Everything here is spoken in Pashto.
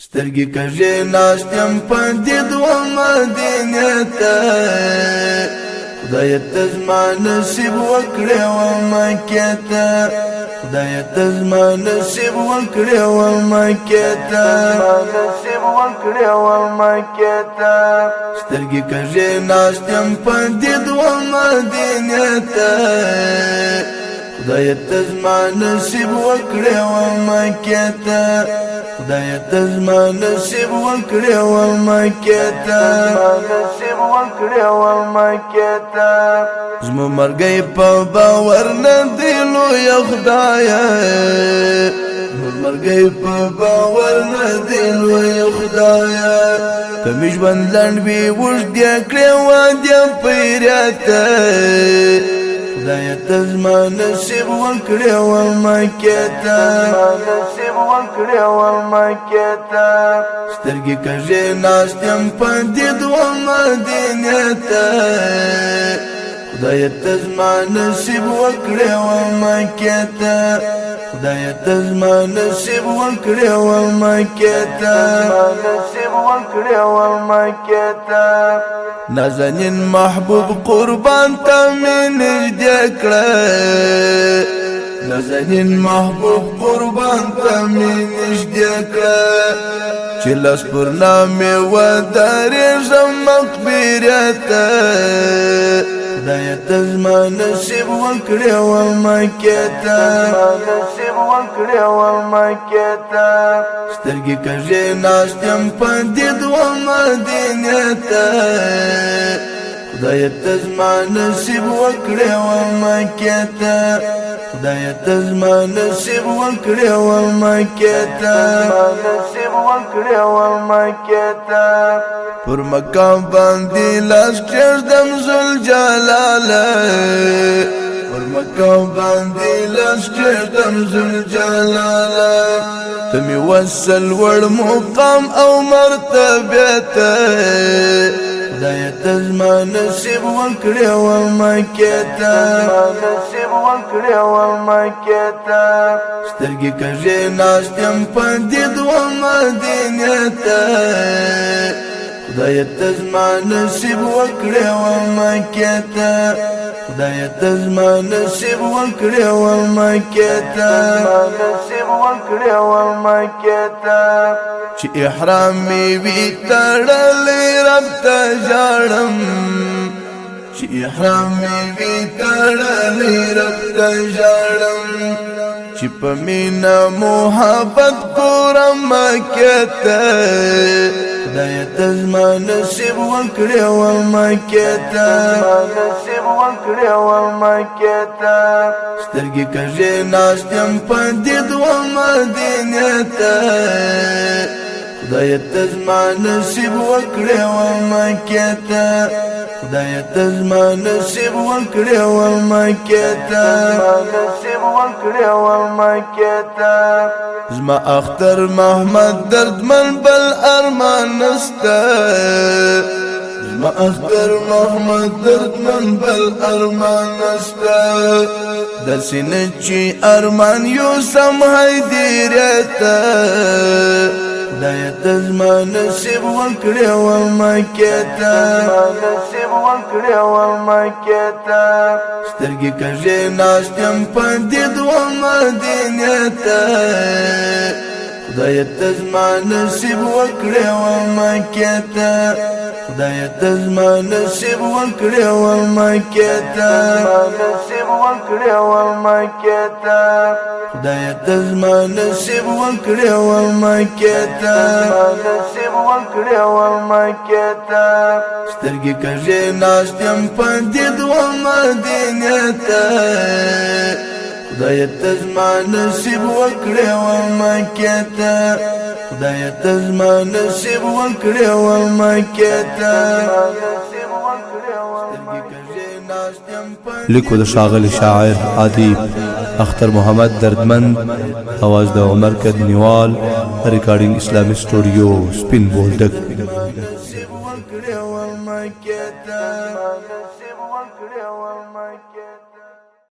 سترګې کږې ناستم په دې دوه مدینې ته خدای ته زما نصیب وکړې و مکې ته خدای ته زما نصیب وکړې و مکې ته نصیب وکړې و مکې ته سترګې کږې ناستم په دې دوه مدینې ته خدای ته زما نصیب وکړې و مکې ته خدای ته زما نصیب وکړې و مکې ته نصیب وکړې و مکې ته زما مرګي په باور نه دی لوی خدایا مرګي په باور نه دی لوی خدایا کمی ژوند لنډ وي اوږدې کړې وعدې پیرته خدای ته زما نصیب وکړې و مکې ته نصیب وکړې و مکې ته سترګې کږې ناستم په دې دوه مدینې ته خدای ته زما نصیب وکړې و مکې ته خدای ته زما نصیب وکړې و مکې ته نصیب وکړې و مکې ته نازنین محبوب قربان ته مې نږدې کړه نازنین محبوب قربان ته مې نږدې کړه چې لاس پر نامې ودرېږم مقبرې ته خدای ته زما نصیب وکړې و مکې ته نصیب وکړې و مکې ته سترګې کږې ناستم په دې دوه مدینې ته خدای ته زما نصیب وکړې و مکې ته خدای ته زما نصیب وکړې و مکې ته نصیب وکړې و مکې ته پر مقام باندې لاس کېږدم ذوالجلاله پر مقام باندې لاس کېږدم ذوالجلاله ته مې وصل وړ مقام او مرتبې ته خدای ته زما نصیب وکړې و مکې ته نصیب وکړې و مکې ته سترګې کږې ناستم په دې دوه مدینې ته خدای ته زما نصیب وکړې و مکې ته خدای ته زما نصیب وکړې و مکې ته نصیب وکړې و مکې ته چې احرام مې وي تړلې رب ته ژاړم چې احرام مې وي تړلې رب ته ژاړم چې په مینه محبت کورم مکې ته خدای ته زما نصیب وکړې و مکې ته نصیب وکړې و مکې ته سترګې کږې ناستم په دې دوه مدینې ته خدای ته زما نصیب وکړې و مکې ته خدای ته زما نصیب وکړې و مکې ته نصیب وکړې و مکې ته زما اختر محمد دردمن بل ارمان نسته زما اختر محمد دردمن بل ارمان نسته داسې نه چې ارمان یوسم هیدیرې ته خدای ته زما نصیب وکړې و مکې ته نصیب وکړې و مکې ته سترګې کږې ناستم په دې دوه مدینې ته خدای ته زما نصیب وکړې و مکې ته خدای ته زما نصیب وکړې و مکې ته نصیب وکړې و مکې ته خدای ته زما نصیب وکړې و مکې ته نصیب وکړې و مکې ته سترګې کږې ناستم په دې دوه مدینې ته خدای ته زما نصیب وکړې و مکې ته خدای ته زما نصیب وکړې و مکې ته لیکو د ښاغلي شاعر ادیب اختر محمد دردمند، आवाज د عمر کدنیوال، ریکارډینګ اسلامي سټوډیو سپین بولدک.